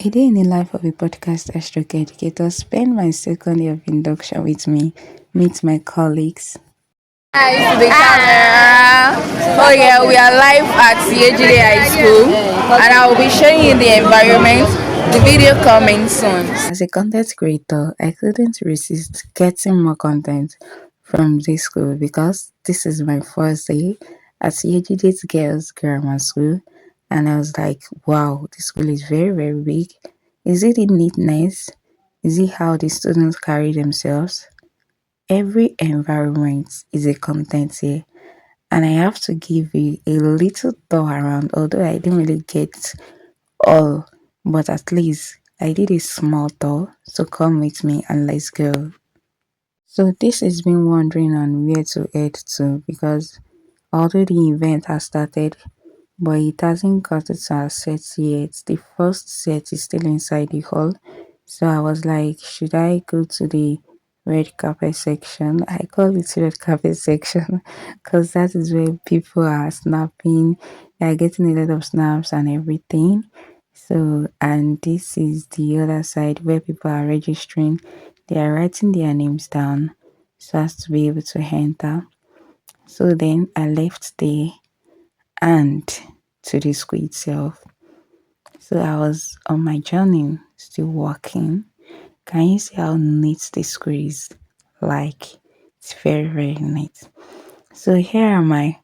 A day in the life of a podcast stroke educator. Spend my second year of induction with me. Meet my colleagues. Hi to the camera. Oh yeah, we are live at Ejide High School, and I will be showing you the environment. The video coming soon. As a content creator, I couldn't resist getting more content from this school because this is my first day at Ejide Girls Grammar School, and I was like, wow, this school is very, very big. Is it the neatness? Is it how the students carry themselves? Every environment is a content here, and I have to give you a little tour around, although I didn't really get all, but at least I did a small tour. So come with me and let's go. So this has been wondering on where to head to because although the event has started, but it hasn't got to our set yet. The first set is still inside the hall. So I was like, should I go to the red carpet section? I call it red carpet section because that is where people are snapping, they are getting a lot of snaps and everything. So, and this is the other side where people are registering, they are writing their names down so as to be able to enter. So then I left there and to the school itself. So I was on my journey, still walking. Can you see how neat the school is? Like, it's very, very neat. So here am I.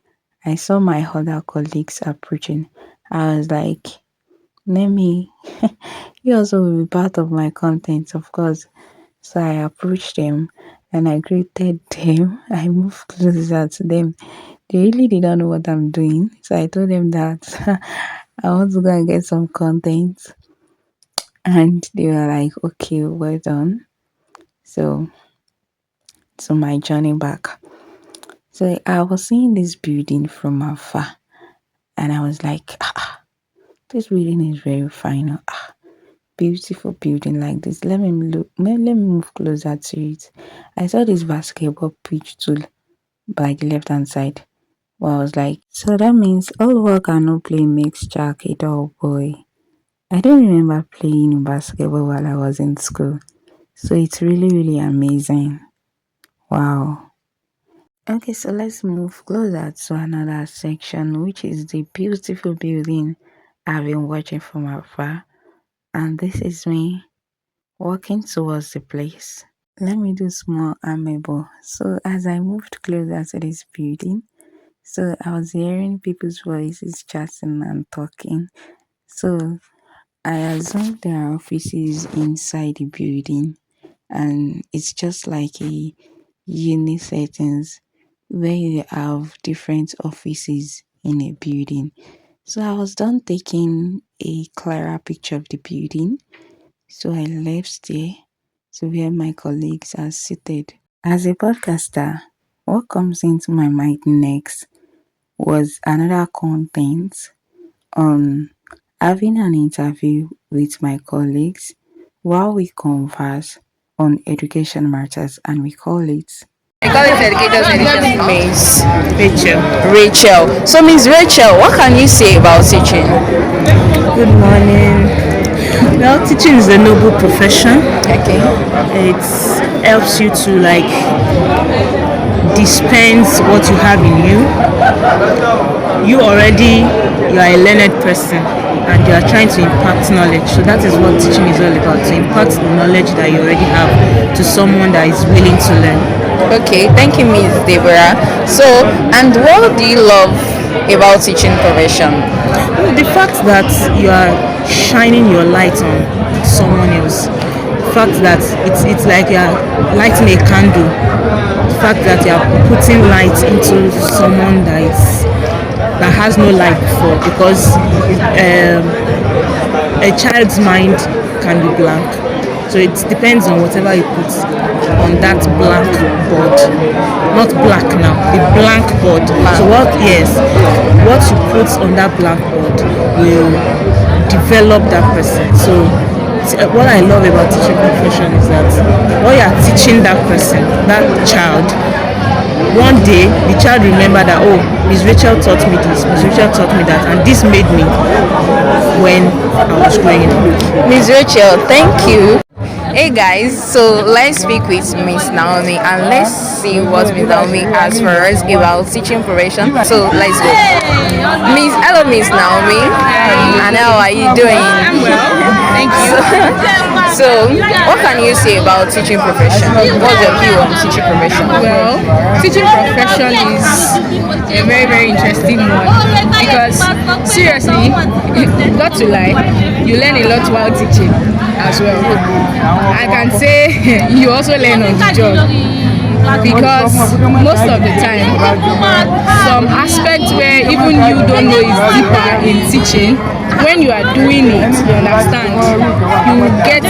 I saw my other colleagues approaching. I was like, let me, you also will be part of my content, of course. So I approached them and I greeted them. I moved closer to them. They really didn't know what I'm doing. So I told them that I want to go and get some content. And they were like, okay, well done. So, so my journey back. So I was seeing this building from afar. And I was like, this building is very fine. Beautiful building like this. Let me move closer to it. I saw this basketball pitch too by the left hand side. Well, I was like, so that means all work and no play makes Jack a dull boy. I don't remember playing basketball while I was in school. So it's really, really amazing. Wow. Okay, so let's move closer to another section, which is the beautiful building I've been watching from afar. And this is me walking towards the place. Let me do small amebo. So as I moved closer to this building, so I was hearing people's voices chatting and talking. So I assume there are offices inside the building and it's just like a uni settings where you have different offices in a building. So I was done taking a clearer picture of the building. So I left there to where my colleagues are seated. As a podcaster, what comes into my mind next was another content on having an interview with my colleagues while we converse on education matters and we call it. I call it educators education. Miss Rachel. Rachel. So Miss Rachel, what can you say about teaching? Good morning. Well, teaching is a noble profession. Okay. It helps you to dispense what you have in you. You are a learned person and you are trying to impart knowledge. So that is what teaching is all about, to impart the knowledge that you already have to someone that is willing to learn. Okay, thank you, Miss Deborah. So, and what do you love about teaching profession? The fact that you are shining your light on someone else. The fact that it's like you are lighting a candle. The fact that you are putting light into someone that has no light before, because a child's mind can be blank. So it depends on whatever you put on that blank board. Not black now, the blank board. So what you put on that blank board will develop that person. So what I love about teaching profession is that while you are teaching that person, that child, one day the child remember that, oh, Miss Rachel taught me this, Miss Rachel taught me that, and this made me when I was growing up. Miss Rachel, thank you. Hey guys, so let's speak with Miss Naomi and let's see what Miss Naomi has for us about teaching profession. So let's go. Hello Miss Naomi. And how are you doing? I'm well, thank you. So, what can you say about teaching profession? What's your view on teaching profession? Well, teaching profession is a very, very interesting one because seriously, not to lie, you learn a lot while teaching as well. I can say you also learn on the job because most of the time, some aspects where even you don't know is deeper in teaching. When you are doing it, you understand, you get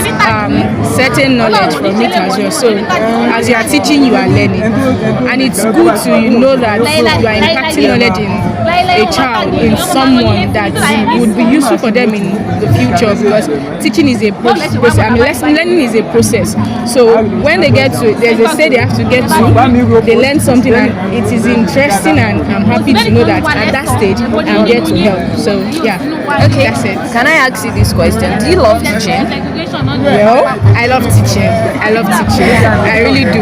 certain knowledge from it as well. So as you are teaching, you are learning, and it's good to know that you are impacting knowledge in a child, in someone that would be useful for them in the future, because teaching is a process. I mean, learning is a process. So when they get to, they say they have to get to, they learn something and it is interesting, and I'm happy to know that at that stage I'm there to help. So yeah, okay, that's it. Can I ask you this question? Do you love teaching? Well, I love teaching. I love teaching. I really do.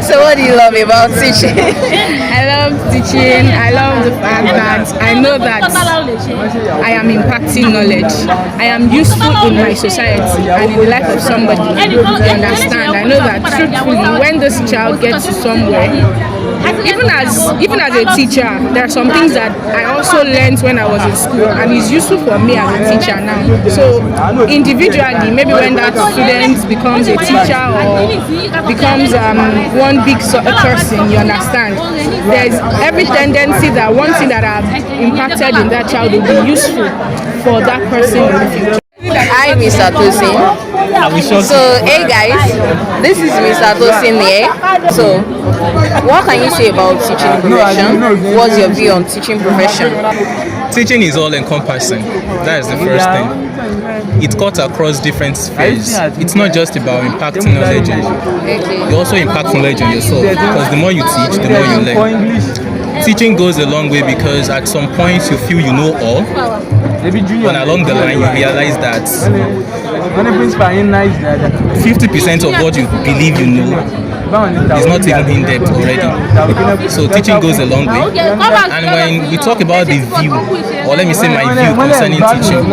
So what do you love about teaching? I love teaching. I love the fact that I know that I am impacting knowledge. I am useful in my society and in the life of somebody. You understand? I know that truthfully, when this child gets to somewhere, even as a teacher, there are some things that I also learned when I was in school, and it's useful for me as a teacher now. So individually, maybe when that student becomes a teacher or becomes one big person, you understand, there's every tendency that one thing that I've impacted in that child will be useful for that person in the future. Hi, Mr. Tosin. So, hey guys, this is Mr. Tosin here. So, what can you say about teaching profession? What's your view on teaching profession? Teaching is all encompassing. That is the first thing. It cuts across different spheres. It's not just about impacting knowledge. You also impact knowledge on yourself, because the more you teach, the more you learn. Teaching goes a long way because at some point you feel you know all, and along the line you realize that 50% of what you believe you know is not even in depth already. So teaching goes a long way. And when we talk about the view, or let me say my view concerning teaching,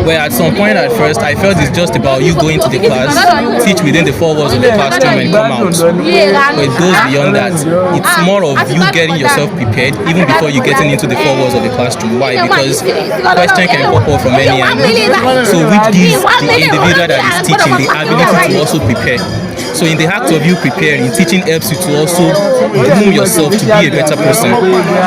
where at some point at first I felt it's just about you going to the class, teach within the four walls of the classroom and come out. But it goes beyond that. It's more of you getting yourself prepared even before you getting into the four walls of the classroom. Why? Because question can pop up from any angle. So which gives the individual that is teaching the ability to also prepare. So in the act of you preparing, teaching helps you to also groom yourself to be a better person.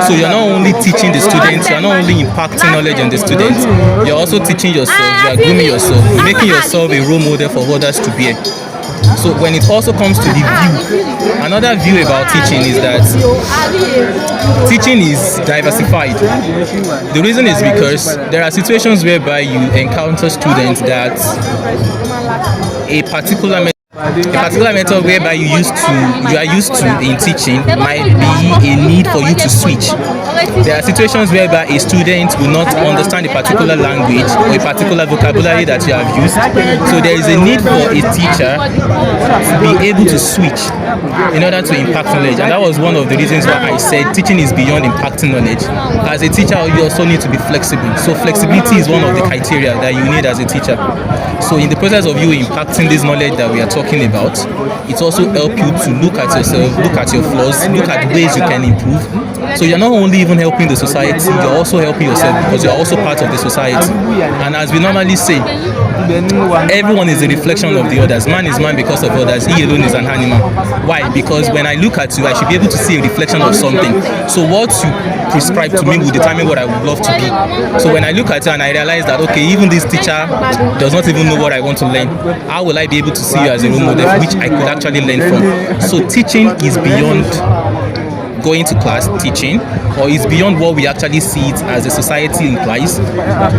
So you're not only teaching the students, you're not only impacting knowledge on the students, you're also teaching yourself, you are grooming yourself, making yourself a role model for others to be. So when it also comes to the view, another view about teaching is that teaching is diversified. The reason is because there are situations whereby you encounter students that a particular method whereby you are used to in teaching might be a need for you to switch. There are situations whereby a student will not understand a particular language or a particular vocabulary that you have used. So there is a need for a teacher to be able to switch in order to impact knowledge. And that was one of the reasons why I said teaching is beyond impacting knowledge. As a teacher, you also need to be flexible. So flexibility is one of the criteria that you need as a teacher. So in the process of you impacting this knowledge that we are talking about, it also helps you to look at yourself, look at your flaws, look at ways you can improve. So you're not only even helping the society, you're also helping yourself because you're also part of the society. And as we normally say, everyone is a reflection of the others. Man is man because of others. He alone is an animal. Why? Because when I look at you, I should be able to see a reflection of something. So what you prescribe to me will determine what I would love to be. So when I look at you and I realize that, okay, even this teacher does not even know what I want to learn, how will I be able to see you as a role model which I could actually learn from? So teaching is beyond going to class teaching, or it's beyond what we actually see it as a society implies.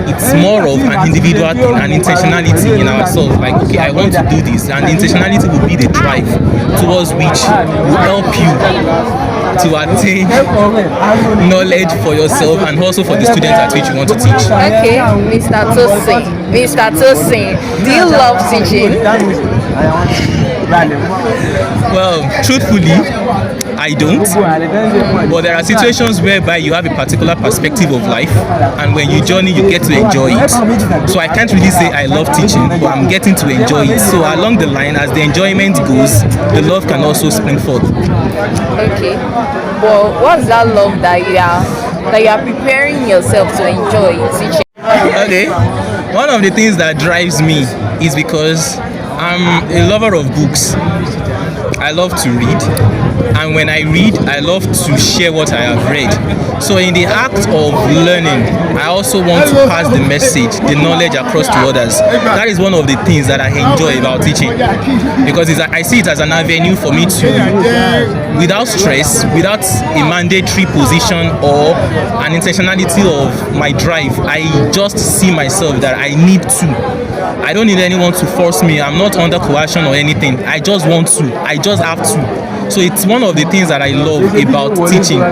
It's more of an individual thing, an intentionality in ourselves, like, okay, I want to do this, and the intentionality will be the drive towards which will help you to attain knowledge for yourself and also for the students at which you want to teach. Okay, Mr. Tosin. Mr. Tosin, do you love teaching? Well, truthfully, I don't. But there are situations whereby you have a particular perspective of life, and when you journey, you get to enjoy it. So I can't really say I love teaching, but I'm getting to enjoy it. So along the line, as the enjoyment goes, the love can also spring forth. Okay. But what's that love that you are preparing yourself to enjoy teaching? Okay. One of the things that drives me is because I'm a lover of books. I love to read, and when I read, I love to share what I have read. So in the act of learning, I also want to pass the message, the knowledge across to others. That is one of the things that I enjoy about teaching, because I see it as an avenue for me to, without stress, without a mandatory position or an intentionality of my drive, I just see myself that I need to. I don't need anyone to force me. I'm not under coercion or anything. I just want to. I just have to. So it's one of the things that I love about teaching,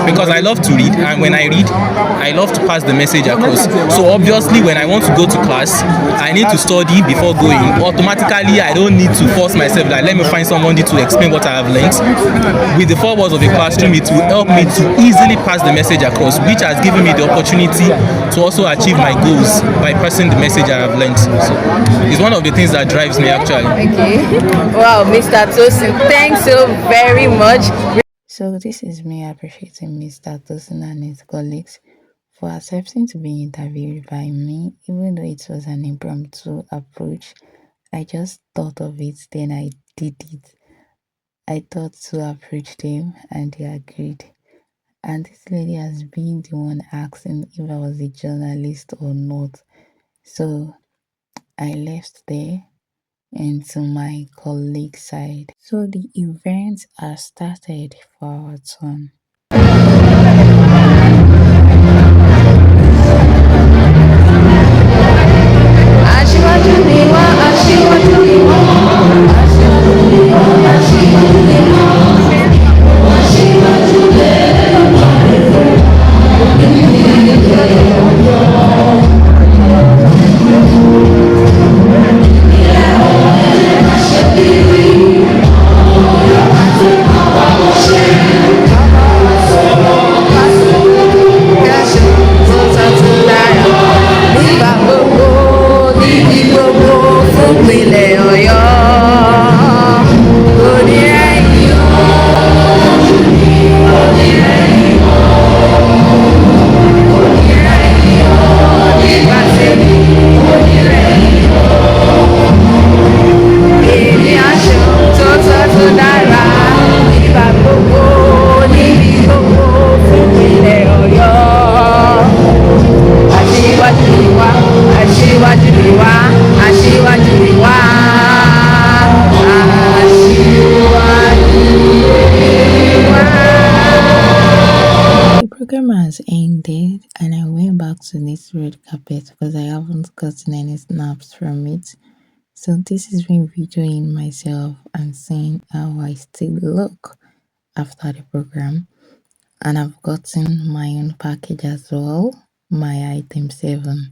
because I love to read, and when I read, I love to pass the message across. So obviously, when I want to go to class, I need to study before going. Automatically, I don't need to force myself that let me find somebody to explain what I have learned. With the four walls of a classroom, it will help me to easily pass the message across, which has given me the opportunity to also achieve my goals by passing the message I have learned. So it's one of the things that drives me actually. Okay. Wow, Mr. Tosin, thanks so very much. So this is me appreciating Mr. Tosin and his colleagues for accepting to be interviewed by me, even though it was an impromptu approach. I just thought of it, then I did it. I thought to approach them and they agreed. And this lady has been the one asking if I was a journalist or not. So I left there and to my colleague side. So the events are started for our turn. Aṣíwájú ni wá, aṣíwájú ni wá. Aṣíwájú ni wá, aṣíwájú ni wá. Aṣíwájú kẹ́sì tó tọ́tún dára. Nígbà gbogbo, níbi gbogbo, fún ìpínlẹ̀ Ọ̀yọ́. Onírẹ̀yìn o, onírẹ̀yìn o, onírẹ̀yìn o, nígbà tèmi, onírẹ̀yìn o. Èmi aṣọ tó tọ́tún dára. Nígbà gbogbo, níbi gbogbo, fún ìpínlẹ̀ Ọ̀yọ́. Aṣíwájú ni wá, aṣíwájú ni wá, aṣíwájú ni wá. Aṣíwájú ni wá. The program has ended and I went back to this red carpet because I haven't gotten any snaps from it. So this is me videoing myself and seeing how I still look after the program. And I've gotten my own package as well, my item 7.